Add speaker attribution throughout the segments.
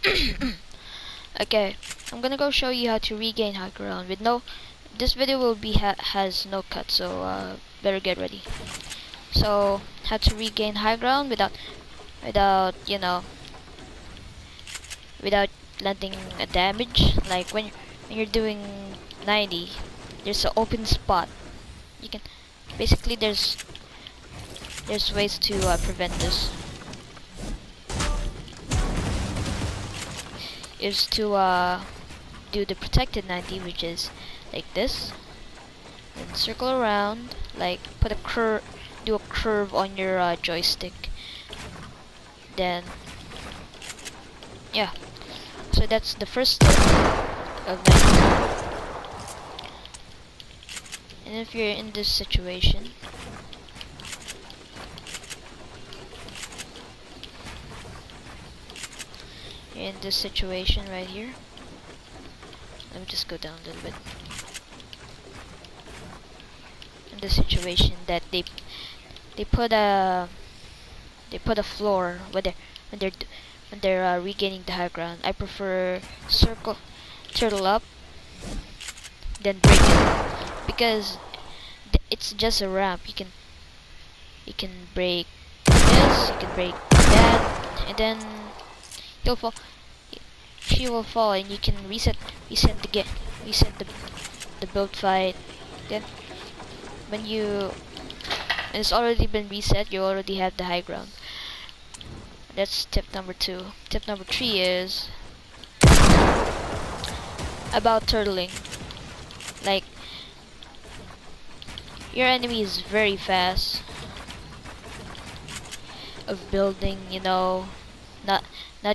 Speaker 1: Okay, I'm gonna go show you how to regain high ground with no. This video will be has no cut, so better get ready. So how to regain high ground without without landing a damage. Like when you're doing 90, there's an open spot. You can basically there's ways to prevent this. Is to do the protected 90, which is like this, and circle around, like put a curve, do a curve on your joystick. Then yeah, so that's the first step of 90. And if you're in this situation, right here. Let me just go down a little bit. In the situation that they put a floor when they're regaining the high ground. I prefer circle, turtle up, then break it, because it's just a ramp. You can break this, you can break that, and then you'll fall. She will fall, and you can reset the build fight. Then when it's already been reset, you already have the high ground. That's tip number 2. Tip number 3 is about turtling. Like, your enemy is very fast of building, not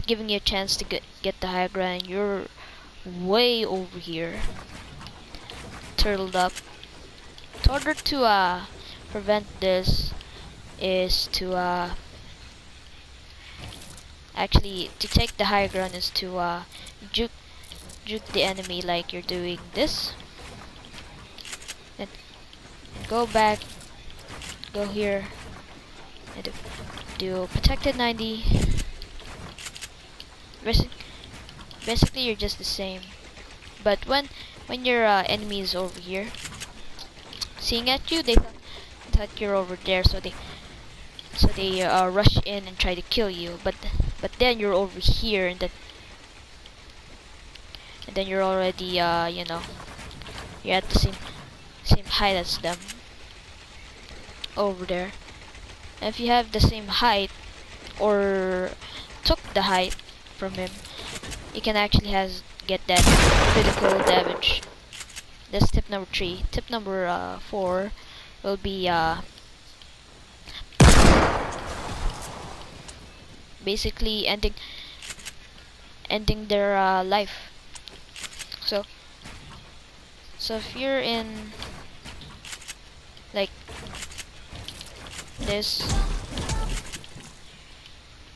Speaker 1: giving you a chance to get the high ground. You're way over here, turtled up. In order to prevent this is to actually to take the high ground is to juke the enemy, like you're doing this, and go back, go here, and do protected 90. Basically you're just the same, but when your enemy is over here seeing at you, they thought you're over there, so they rush in and try to kill you, but then you're over here, and then you're already you're at the same height as them over there. And if you have the same height, or took the height from him, you can actually get that critical damage. That's tip number 3. Tip number 4 will be basically ending their life. So if you're in like this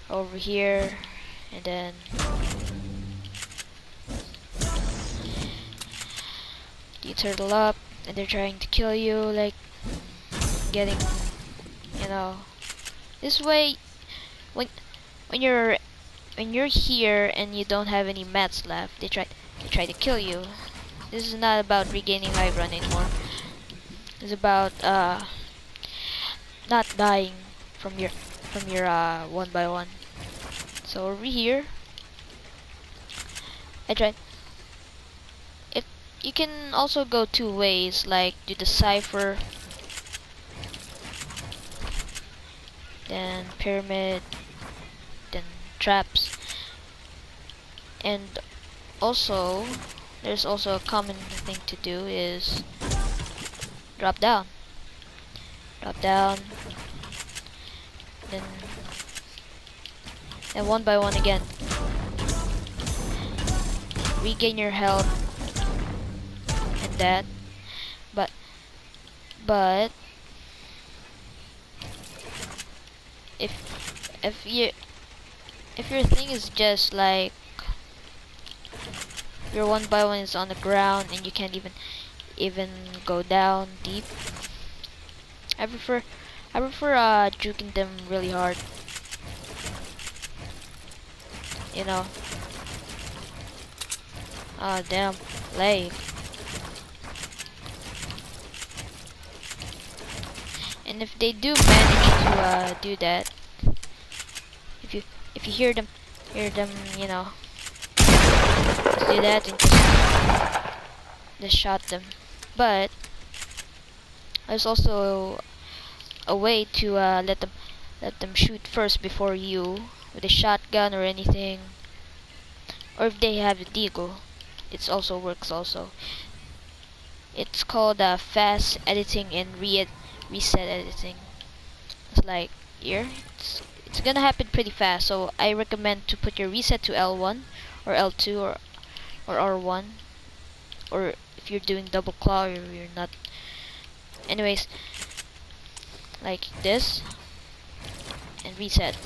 Speaker 1: over here, and then you turtle up, and they're trying to kill you, like getting, this way, when you're here and you don't have any mats left, they try to kill you. This is not about regaining high ground anymore. It's about not dying from your 1x1. So over here, I tried. If you can also go 2 ways, like do the cipher, then pyramid, then traps, and also there's also a common thing to do is drop down, then 1x1 again. Regain your health and that, but if your thing is just like your 1x1 is on the ground and you can't even go down deep, I prefer juking them really hard. damn, lag. And if they do manage to do that, if you hear them, you know, just do that and just shot them. But there's also a way to let them shoot first before you with a shotgun or anything, or if they have a deagle, it also works also. It's called fast editing and reset editing. It's like here, it's gonna happen pretty fast, so I recommend to put your reset to L1 or L2 or R1, or if you're doing double claw, you're not. Anyways, like this, and reset.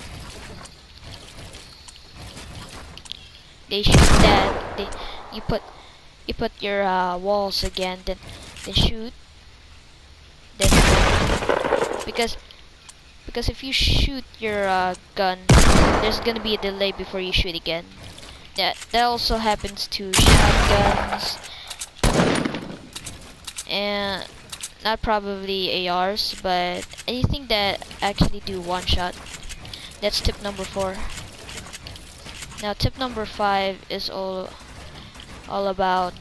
Speaker 1: They shoot that. You put your walls again, then shoot. Then because if you shoot your gun, there's gonna be a delay before you shoot again. That also happens to shotguns and not probably ARs, but anything that actually do one shot. That's tip number 4. Now tip number 5 is all about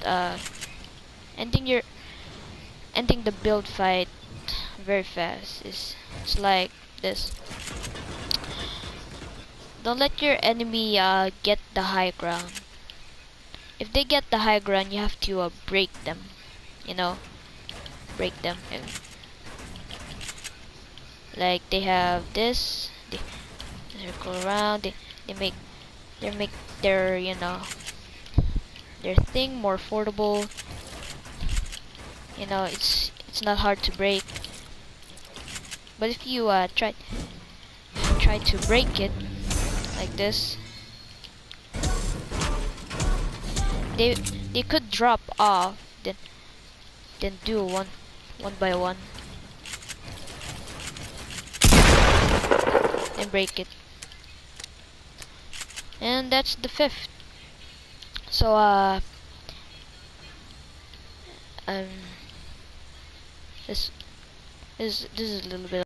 Speaker 1: ending your ending the build fight very fast. It's like this. Don't let your enemy get the high ground. If they get the high ground, you have to break them. You know, break them. And like they have this, they circle around. They make their their thing more affordable. It's not hard to break. But if you try to break it like this, they could drop off, then do one by one, and break it. And that's the 5th. So um this is a little bit